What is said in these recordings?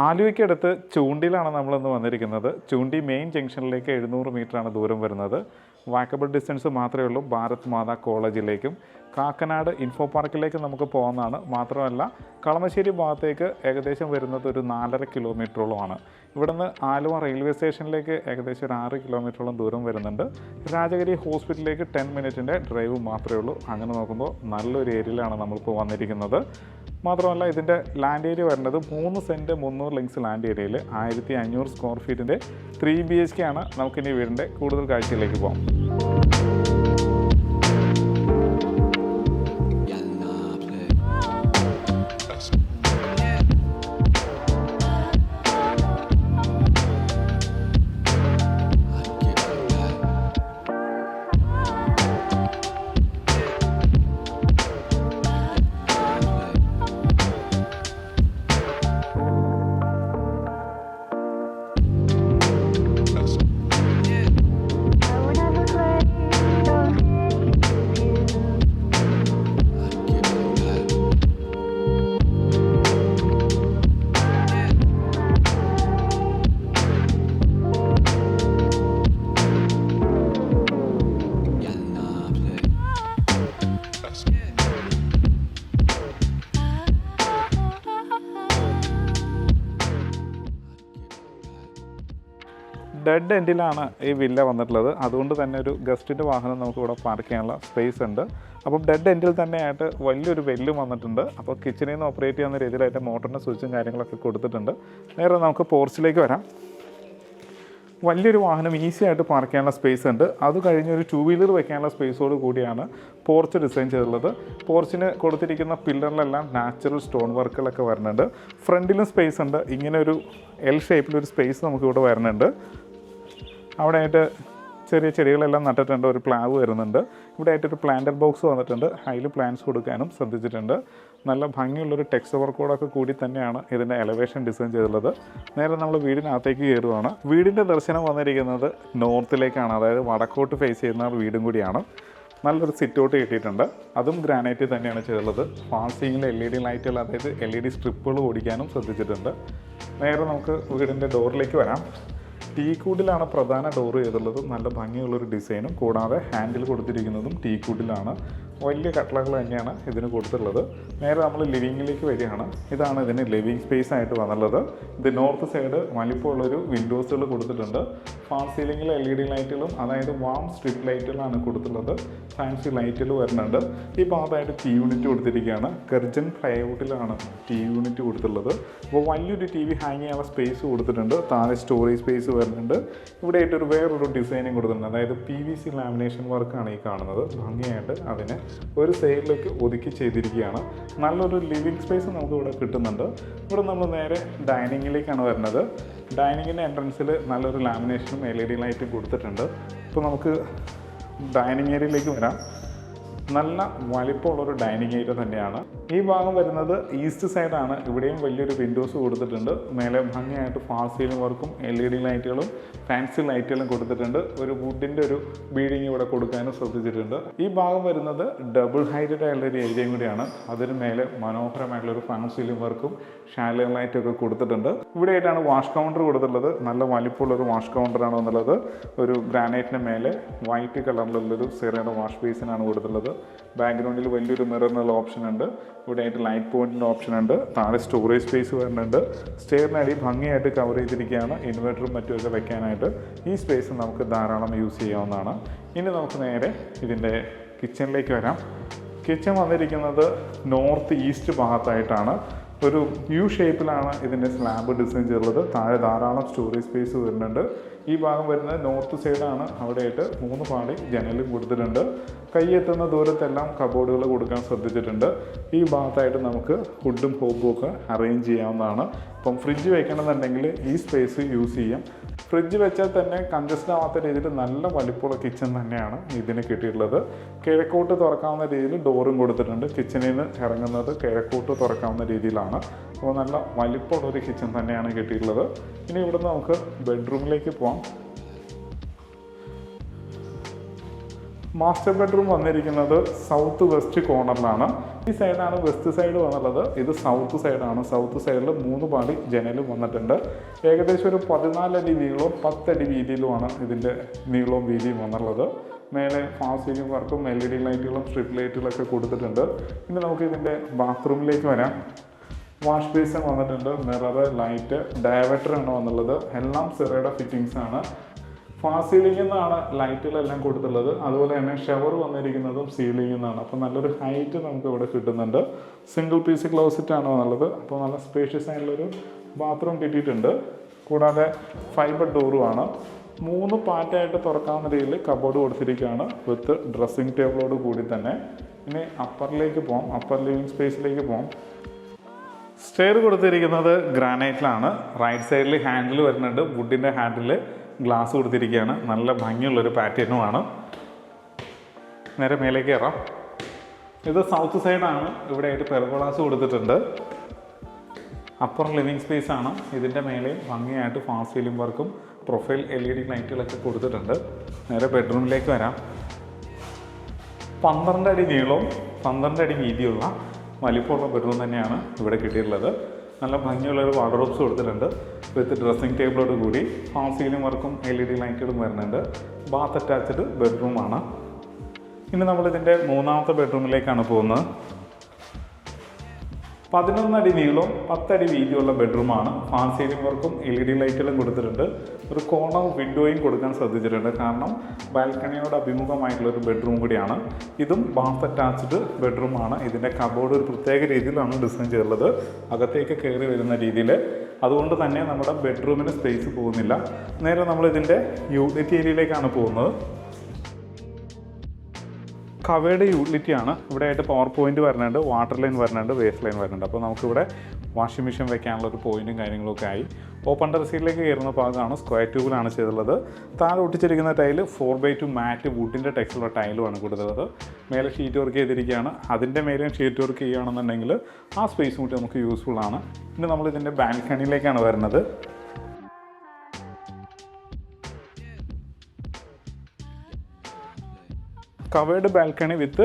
ആലുവയ്ക്കടുത്ത് ചൂണ്ടിയിലാണ് നമ്മളിന്ന് വന്നിരിക്കുന്നത്. ചൂണ്ടി മെയിൻ ജംഗ്ഷനിലേക്ക് 700 മീറ്ററാണ് ദൂരം വരുന്നത്. വാക്കബിൾ ഡിസ്റ്റൻസ് മാത്രമേ ഉള്ളൂ ഭാരത് മാതാ കോളേജിലേക്കും. കാക്കനാട് ഇൻഫോ പാർക്കിലേക്ക് നമുക്ക് പോകുന്നതാണ്. മാത്രമല്ല കളമശ്ശേരി ഭാഗത്തേക്ക് ഏകദേശം വരുന്നത് ഒരു 4.5 കിലോമീറ്ററോളമാണ്. ഇവിടുന്ന് ആലുവ റെയിൽവേ സ്റ്റേഷനിലേക്ക് ഏകദേശം ഒരു 6 കിലോമീറ്ററോളം ദൂരം വരുന്നുണ്ട്. രാജഗിരി ഹോസ്പിറ്റലിലേക്ക് 10 മിനിറ്റിൻ്റെ ഡ്രൈവ് മാത്രമേ ഉള്ളൂ. അങ്ങനെ നോക്കുമ്പോൾ നല്ലൊരു ഏരിയയിലാണ് നമ്മളിപ്പോൾ വന്നിരിക്കുന്നത്. മാത്രമല്ല ഇതിൻ്റെ ലാൻഡ് ഏരിയ വരുന്നത് 3 സെൻറ്റ് 300 ലിങ്സ് ലാൻഡ് ഏരിയയിൽ 1500 സ്ക്വയർ ഫീറ്റിൻ്റെ 3 BHK ആണ്. നമുക്കിനി വീടിൻ്റെ കൂടുതൽ കാഴ്ചയിലേക്ക് പോകാം. ഡെഡ് എൻഡിലാണ് ഈ വില്ല വന്നിട്ടുള്ളത്. അതുകൊണ്ട് തന്നെ ഒരു ഗസ്റ്റിൻ്റെ വാഹനം നമുക്കിവിടെ പാർക്ക് ചെയ്യാനുള്ള സ്പേസ് ഉണ്ട്. അപ്പം ഡെഡ് എൻഡിൽ തന്നെയായിട്ട് വലിയൊരു വെല്ലും വന്നിട്ടുണ്ട്. അപ്പോൾ കിച്ചണിൽ നിന്ന് ഓപ്പറേറ്റ് ചെയ്യുന്ന രീതിയിലായിട്ട് മോട്ടറിൻ്റെ സ്വിച്ചും കാര്യങ്ങളൊക്കെ കൊടുത്തിട്ടുണ്ട്. നേരെ നമുക്ക് പോർച്ചിലേക്ക് വരാം. വലിയൊരു വാഹനം ഈസി ആയിട്ട് പാർക്ക് ചെയ്യാനുള്ള സ്പേസ് ഉണ്ട്. അത് കഴിഞ്ഞ് ഒരു 2 വീലർ വെക്കാനുള്ള സ്പേസോട് കൂടിയാണ് പോർച്ച് ഡിസൈൻ ചെയ്തിട്ടുള്ളത്. പോർച്ചിന് കൊടുത്തിരിക്കുന്ന പില്ലറിലെല്ലാം നാച്ചുറൽ സ്റ്റോൺ വർക്കുകളൊക്കെ വരുന്നുണ്ട്. ഫ്രണ്ടിലും സ്പേസ് ഉണ്ട്. ഇങ്ങനെ ഒരു L ഷേപ്പിലൊരു സ്പേസ് നമുക്കിവിടെ വരുന്നുണ്ട്. അവിടെയായിട്ട് ചെറിയ ചെടികളെല്ലാം നട്ടിട്ടുണ്ട്. ഒരു പ്ലാവ് വരുന്നുണ്ട്. ഇവിടെ ആയിട്ടൊരു പ്ലാന്റർ ബോക്സ് വന്നിട്ടുണ്ട്. അതിൽ പ്ലാന്റ്സ് കൊടുക്കാനും ശ്രദ്ധിച്ചിട്ടുണ്ട്. നല്ല ഭംഗിയുള്ളൊരു ടെക്സ്റ്റ് വർക്കോടൊക്കെ കൂടി തന്നെയാണ് ഇതിൻ്റെ എലവേഷൻ ഡിസൈൻ ചെയ്തിട്ടുള്ളത്. നേരെ നമ്മൾ വീടിനകത്തേക്ക് കയറുകയാണ്. വീടിൻ്റെ ദർശനം വന്നിരിക്കുന്നത് നോർത്തിലേക്കാണ്. അതായത് വടക്കോട്ട് ഫേസ് ചെയ്യുന്ന വീടും കൂടിയാണ്. നല്ലൊരു സിറ്റൗട്ട് കിട്ടിയിട്ടുണ്ട്. അതും ഗ്രാനൈറ്റ് തന്നെയാണ് ചെയ്തിട്ടുള്ളത്. ഫാൾ സീലിംഗിൽ LED ലൈറ്റുകൾ, അതായത് LED സ്ട്രിപ്പുകൾ ഓടിക്കാനും ശ്രദ്ധിച്ചിട്ടുണ്ട്. നേരെ നമുക്ക് വീടിൻ്റെ ഡോറിലേക്ക് വരാം. ടീക്കൂഡിലാണ് പ്രധാന ഡോറ് ചെയ്തിട്ടുള്ളത്. നല്ല ഭംഗിയുള്ളൊരു ഡിസൈനും കൂടാതെ ഹാൻഡിൽ കൊടുത്തിരിക്കുന്നതും ടീക്കൂഡിലാണ്. വലിയ കട്ടളകൾ തന്നെയാണ് ഇതിന് കൊടുത്തിട്ടുള്ളത്. നേരെ നമ്മൾ ലിവിങ്ങിലേക്ക് വരികയാണ്. ഇതാണ് ഇതിന് ലിവിങ് സ്പേസ് ആയിട്ട് വന്നുള്ളത്. ഇത് നോർത്ത് സൈഡ് വലിപ്പമുള്ളൊരു വിൻഡോസുകൾ കൊടുത്തിട്ടുണ്ട്. ഫാൾ സീലിംഗിൽ LED ലൈറ്റുകളും, അതായത് വാം സ്ട്രിപ്പ് ലൈറ്റുകളാണ് കൊടുത്തിട്ടുള്ളത്. ഫാൻസി ലൈറ്റുകൾ വരുന്നുണ്ട്. ഈ ഭാഗത്തായിട്ട് TV യൂണിറ്റ് കൊടുത്തിരിക്കുകയാണ്. കർജൻ പ്ലൈവുഡിലാണ് TV യൂണിറ്റ് കൊടുത്തിട്ടുള്ളത്. അപ്പോൾ വലിയൊരു TV ഹാങ് ചെയ്യാനുള്ള സ്പേസ് കൊടുത്തിട്ടുണ്ട്. താഴെ സ്റ്റോറേജ് സ്പേസ് വരുന്നുണ്ട്. ഇവിടെ ആയിട്ടൊരു വേറൊരു ഡിസൈനിങ് കൊടുത്തിട്ടുണ്ട്. അതായത് PVC ലാമിനേഷൻ വർക്കാണ് ഈ കാണുന്നത്. ഭംഗിയായിട്ട് അതിനെ ഒരു സൈഡിലേക്ക് ഒതുക്കി ചെയ്തിരിക്കുകയാണ്. നല്ലൊരു ലിവിങ് സ്പേസ് നമുക്ക് ഇവിടെ കിട്ടുന്നുണ്ട്. ഇവിടെ നമ്മൾ നേരെ ഡൈനിങ്ങിലേക്കാണ് വരുന്നത്. ഡൈനിങ്ങിൻ്റെ എൻട്രൻസിൽ നല്ലൊരു ലാമിനേഷനും LED ലൈറ്റും കൊടുത്തിട്ടുണ്ട്. ഇപ്പോൾ നമുക്ക് ഡൈനിങ് ഏരിയയിലേക്ക് വരാം. നല്ല വലിപ്പമുള്ളൊരു ഡൈനിങ് ഏരിയ തന്നെയാണ്. ഈ ഭാഗം വരുന്നത് ഈസ്റ്റ് സൈഡാണ്. ഇവിടെയും വലിയൊരു വിൻഡോസ് കൊടുത്തിട്ടുണ്ട്. മേലെ ഭംഗിയായിട്ട് ഫാൾ സീലിംഗ് വർക്കും LED ലൈറ്റുകളും ഫാൻസി ലൈറ്റുകളും കൊടുത്തിട്ടുണ്ട്. ഒരു വുഡിൻ്റെ ഒരു ബീഡിങ് ഇവിടെ കൊടുക്കാനും ശ്രദ്ധിച്ചിട്ടുണ്ട്. ഈ ഭാഗം വരുന്നത് ഡബിൾ ഹൈറ്റഡ് ആയിട്ടുള്ളൊരു ഏരിയയും കൂടിയാണ്. അതിന് മേലെ മനോഹരമായിട്ടുള്ളൊരു ഫാൾ സീലിംഗ് വർക്കും ഷാലോ ലൈറ്റും ഒക്കെ കൊടുത്തിട്ടുണ്ട്. ഇവിടെയായിട്ടാണ് വാഷ് കൗണ്ടർ കൊടുത്തിട്ടുള്ളത്. നല്ല വലിപ്പമുള്ളൊരു വാഷ് കൗണ്ടറാണ് വന്നുള്ളത്. ഒരു ഗ്രാനൈറ്റിന് മേലെ വൈറ്റ് കളറിലുള്ളൊരു സെറയുടെ വാഷ് ബേസിനാണ് കൊടുത്തിട്ടുള്ളത്. ബാക്ക്ഗ്രൗണ്ടിൽ വലിയൊരു മിററിനുള്ള ഓപ്ഷൻ ഉണ്ട്. ഇവിടെ ആയിട്ട് ലൈറ്റ് പോയിൻറ്റിൻ്റെ ഓപ്ഷൻ ഉണ്ട്. താഴെ സ്റ്റോറേജ് സ്പേസ് വരുന്നുണ്ട്. സ്റ്റെയറിനടി ഭംഗിയായിട്ട് കവർ ചെയ്തിരിക്കുകയാണ്. ഇൻവെർട്ടറും മറ്റുമൊക്കെ വെക്കാനായിട്ട് ഈ സ്പേസ് നമുക്ക് ധാരാളം യൂസ് ചെയ്യാവുന്നതാണ്. ഇനി നമുക്ക് നേരെ ഇതിൻ്റെ കിച്ചണിലേക്ക് വരാം. കിച്ചൺ വന്നിരിക്കുന്നത് നോർത്ത് ഈസ്റ്റ് ഭാഗത്തായിട്ടാണ്. ഒരു U ഷേപ്പിലാണ് ഇതിൻ്റെ സ്ലാബ് ഡിസൈൻ ചെയ്തിട്ടുള്ളത്. താഴെ ധാരാളം സ്റ്റോറേജ് സ്പേസ് വരുന്നുണ്ട്. ഈ ഭാഗം വരുന്നത് നോർത്ത് സൈഡാണ്. അവിടെയായിട്ട് 3 പാളി ജനലും കൊടുത്തിട്ടുണ്ട്. കൈയെത്തുന്ന ദൂരത്തെല്ലാം കബോർഡുകൾ കൊടുക്കാൻ ശ്രദ്ധിച്ചിട്ടുണ്ട്. ഈ ഭാഗത്തായിട്ട് നമുക്ക് ഫുഡും ഹോബും ഒക്കെ അറേഞ്ച് ചെയ്യാവുന്നതാണ്. അപ്പം ഫ്രിഡ്ജ് വയ്ക്കണമെന്നുണ്ടെങ്കിൽ ഈ സ്പേസ് യൂസ് ചെയ്യാം. ഫ്രിഡ്ജ് വെച്ചാൽ തന്നെ കൺജസ്റ്റഡ് ആവാത്ത രീതിയിൽ നല്ല വലിപ്പമുള്ള കിച്ചൺ തന്നെയാണ് ഇതിന് കിട്ടിയിട്ടുള്ളത്. കിഴക്കോട്ട് തുറക്കാവുന്ന രീതിയിൽ ഡോറും കൊടുത്തിട്ടുണ്ട്. കിച്ചണിൽ നിന്ന് ഇറങ്ങുന്നത് കിഴക്കോട്ട് തുറക്കാവുന്ന രീതിയിലാണ്. അപ്പോൾ നല്ല വലിപ്പമുള്ളൊരു കിച്ചൺ തന്നെയാണ് കിട്ടിയിട്ടുള്ളത്. ഇനി ഇവിടുന്ന് നമുക്ക് ബെഡ്റൂമിലേക്ക് പോകാം. മാസ്റ്റർ ബെഡ്റൂം വന്നിരിക്കുന്നത് സൗത്ത് വെസ്റ്റ് കോർണറിലാണ്. ഈ സൈഡാണ് വെസ്റ്റ് സൈഡ് വന്നുള്ളത്, ഇത് സൗത്ത് സൈഡാണ്. സൗത്ത് സൈഡിൽ 3 പാളി ജനലും വന്നിട്ടുണ്ട്. ഏകദേശം ഒരു 14 അടി നീളവും 10 അടി വീതിയിലുമാണ് ഇതിൻ്റെ നീളവും വീതിയും വന്നുള്ളത്. മേലെ ഫാസ്റ്റ് സീലിംഗ് വർക്കും LED ലൈറ്റുകളും സ്ട്രിപ്പ് ലൈറ്റുകളൊക്കെ കൊടുത്തിട്ടുണ്ട്. ഇനി നമുക്ക് ഇതിൻ്റെ ബാത്റൂമിലേക്ക് വരാം. വാഷ് ബേസിൻ വന്നിട്ടുണ്ട്, മിറർ, ലൈറ്റ്, ഡയവേറ്ററാണ് വന്നുള്ളത്. എല്ലാം സിറയുടെ ഫിറ്റിങ്സ് ആണ്. ഫാസ്റ്റ് സീലിംഗിൽ നിന്നാണ് ലൈറ്റുകളെല്ലാം കൊടുത്തുള്ളത്. അതുപോലെ തന്നെ ഷവർ വന്നിരിക്കുന്നതും സീലിംഗിൽ നിന്നാണ്. അപ്പോൾ നല്ലൊരു ഹൈറ്റ് നമുക്ക് ഇവിടെ കിട്ടുന്നുണ്ട്. സിംഗിൾ പീസ് ക്ലോസറ്റാണ് വന്നുള്ളത്. അപ്പോൾ നല്ല സ്പേഷ്യസ് ആയിട്ടുള്ളൊരു ബാത്റൂം കിട്ടിയിട്ടുണ്ട്. കൂടാതെ ഫൈബർ ഡോറുമാണ്. 3 പാർട്ടായിട്ട് തുറക്കാവുന്ന രീതിയിൽ കബോർഡ് കൊടുത്തിരിക്കുകയാണ് വിത്ത് ഡ്രസ്സിംഗ് ടേബിളോട് കൂടി തന്നെ. ഇനി അപ്പറിലേക്ക് പോകാം, അപ്പർ ലിവിങ് സ്പേസിലേക്ക് പോകാം. സ്റ്റെയർ കൊടുത്തിരിക്കുന്നത് ഗ്രാനൈറ്റിലാണ്. റൈറ്റ് സൈഡിൽ ഹാൻഡിൽ വരുന്നുണ്ട്, വുഡിൻ്റെ ഹാൻഡിൽ ഗ്ലാസ് കൊടുത്തിരിക്കുകയാണ്. നല്ല ഭംഗിയുള്ളൊരു പാറ്റേണുമാണ്. നേരെ മേലേക്ക് കയറാം. ഇത് സൗത്ത് സൈഡാണ്. ഇവിടെ ആയിട്ട് പെർഗോളാസ് കൊടുത്തിട്ടുണ്ട്. അപ്പർ ലിവിങ് സ്പേസ് ആണ്. ഇതിൻ്റെ മേലെ ഭംഗിയായിട്ട് ഫാസ്റ്റ് സീലിംഗ് വർക്കും പ്രൊഫൈൽ LED ലൈറ്റുകളൊക്കെ കൊടുത്തിട്ടുണ്ട്. നേരെ ബെഡ്റൂമിലേക്ക് വരാം. 12 അടി നീളവും 12 അടി വീതിയുള്ള വലിപ്പമുള്ള ബെഡ്റൂം തന്നെയാണ് ഇവിടെ കിട്ടിയിട്ടുള്ളത്. നല്ല ഭംഗിയുള്ളൊരു വാർഡ്രോബ്സ് കൊടുത്തിട്ടുണ്ട് വിത്ത് ഡ്രസ്സിംഗ് ടേബിളോട് കൂടി. ഫാസ്റ്റ് സീലിംഗ് വർക്കും LED ലൈറ്റുകളും വരുന്നുണ്ട്. ബാത്ത് അറ്റാച്ച്ഡ് ബെഡ്റൂമാണ്. ഇനി നമ്മളിതിൻ്റെ 3ാമത്തെ ബെഡ്റൂമിലേക്കാണ് പോകുന്നത്. 11 അടി നീളവും 10 അടി വീതിയുള്ള ബെഡ്റൂമാണ്. ഫാസ്റ്റ് സീലിംഗ് വർക്കും LED ലൈറ്റുകളും കൊടുത്തിട്ടുണ്ട്. ഒരു കോർണർ വിൻഡോയും കൊടുക്കാൻ ശ്രദ്ധിച്ചിട്ടുണ്ട്, കാരണം ബാൽക്കണിയോട് അഭിമുഖമായിട്ടുള്ളൊരു ബെഡ്റൂം കൂടിയാണ്. ഇതും ബാത്ത് അറ്റാച്ച്ഡ് ബെഡ്റൂമാണ്. ഇതിൻ്റെ കബോർഡ് ഒരു പ്രത്യേക രീതിയിലാണ് ഡിസൈൻ ചെയ്തിട്ടുള്ളത്, അകത്തേക്ക് കയറി വരുന്ന രീതിയിൽ. അതുകൊണ്ട് തന്നെ നമ്മുടെ ബെഡ്റൂമിന് സ്പേസ് പോകുന്നില്ല. നേരെ നമ്മളിതിൻ്റെ യൂട്ടിലിറ്റി ഏരിയയിലേക്കാണ് പോകുന്നത്. കവേഡ് യൂട്ടിലിറ്റിയാണ്. ഇവിടെ ആയിട്ട് പവർ പോയിന്റ് വരുന്നുണ്ട്, വാട്ടർ ലൈൻ വരുന്നുണ്ട്, വേസ്റ്റ് ലൈൻ വരുന്നുണ്ട്. അപ്പോൾ നമുക്കിവിടെ വാഷിംഗ് മെഷീൻ വെക്കാനുള്ള ഒരു പോയിന്റും കാര്യങ്ങളൊക്കെ ആയി. ഓപ്പൺ ടെറസിലേക്ക് കയറുന്ന ഭാഗമാണ് സ്ക്വയർ ട്യൂബിലാണ് ചെയ്തിട്ടുള്ളത്. താഴെ ഒട്ടിച്ചിരിക്കുന്ന ടൈല് 4x2 മാറ്റ് വുഡിൻ്റെ ടെക്സ്റ്റുള്ള ടൈലുമാണ് കൊടുത്തത്. മേലെ ഷീറ്റ് വർക്ക് ചെയ്തിരിക്കുകയാണ്. അതിൻ്റെ മേലെയും ഷീറ്റ് വർക്ക് ചെയ്യുകയാണെന്നുണ്ടെങ്കിൽ ആ സ്പേസും കൂടി നമുക്ക് യൂസ്ഫുൾ ആണ്. ഇനി നമ്മളിതിൻ്റെ ബാൽക്കണിയിലേക്കാണ് വരുന്നത്. കവേർഡ് ബാൽക്കണി വിത്ത്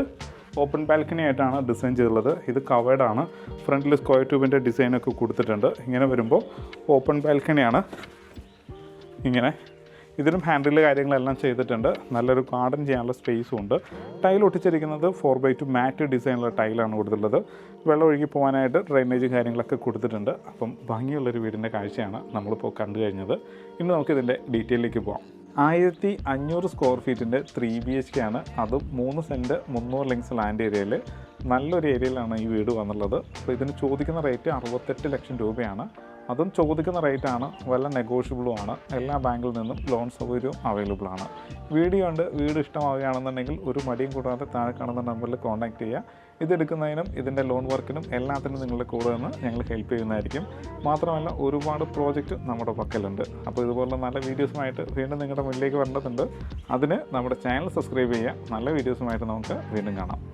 ഓപ്പൺ ബാൽക്കണി ആയിട്ടാണ് ഡിസൈൻ ചെയ്തിട്ടുള്ളത്. ഇത് കവേർഡാണ്. ഫ്രണ്ടിൽ സ്ക്വയർ ട്യൂബിൻ്റെ ഡിസൈനൊക്കെ കൊടുത്തിട്ടുണ്ട്. ഇങ്ങനെ വരുമ്പോൾ ഓപ്പൺ ബാൽക്കണിയാണ്. ഇങ്ങനെ ഇതിനും ഹാൻഡിൽ കാര്യങ്ങളെല്ലാം ചെയ്തിട്ടുണ്ട്. നല്ലൊരു ഗാർഡൻ ചെയ്യാനുള്ള സ്പേസും ഉണ്ട്. ടൈൽ ഒട്ടിച്ചിരിക്കുന്നത് 4x2 മാറ്റ് ഡിസൈനുള്ള ടൈലാണ് കൊടുത്തിട്ടുള്ളത്. വെള്ളം ഒഴുകി പോകാനായിട്ട് ഡ്രെയിനേജ് കാര്യങ്ങളൊക്കെ കൊടുത്തിട്ടുണ്ട്. അപ്പം ഭംഗിയുള്ളൊരു വീടിൻ്റെ കാഴ്ചയാണ് നമ്മളിപ്പോൾ കണ്ടു കഴിഞ്ഞത്. ഇനി നമുക്കിതിൻ്റെ ഡീറ്റെയിലേക്ക് പോകാം. 1500 സ്ക്വയർ ഫീറ്റിൻ്റെ 3 BHK ആണ്. അതും 3 സെൻറ്റ് 300 ലിങ്സ് ലാൻഡ് ഏരിയയിൽ നല്ലൊരു ഏരിയയിലാണ് ഈ വീട് വന്നുള്ളത്. അപ്പോൾ ഇതിന് ചോദിക്കുന്ന റേറ്റ് 68 ലക്ഷം രൂപയാണ്. അതും ചോദിക്കുന്ന റേറ്റാണ്, വല്ല നെഗോഷ്യബിളും ആണ്. എല്ലാ ബാങ്കിൽ നിന്നും ലോൺ സൗകര്യവും അവൈലബിൾ ആണ്. വീഡിയോ ഉണ്ട്, വീട് ഇഷ്ടമാവുകയാണെന്നുണ്ടെങ്കിൽ ഒരു മടിയും കൂടാതെ താഴെ കാണുന്ന നമ്പറിൽ കോൺടാക്റ്റ് ചെയ്യുക. ഇതെടുക്കുന്നതിനും ഇതിൻ്റെ ലോൺ വർക്കിനും എല്ലാത്തിനും നിങ്ങളുടെ കൂടെ നിന്ന് ഞങ്ങൾ ഹെൽപ്പ് ചെയ്യുന്നതായിരിക്കും. മാത്രമല്ല ഒരുപാട് പ്രോജക്റ്റ് നമ്മുടെ പക്കലുണ്ട്. അപ്പോൾ ഇതുപോലുള്ള നല്ല വീഡിയോസുമായിട്ട് വീണ്ടും നിങ്ങളുടെ മുന്നിലേക്ക് വരേണ്ടതുണ്ട്. അതിന് നമ്മുടെ ചാനൽ സബ്സ്ക്രൈബ് ചെയ്യുക. നല്ല വീഡിയോസുമായിട്ട് നമുക്ക് വീണ്ടും കാണാം.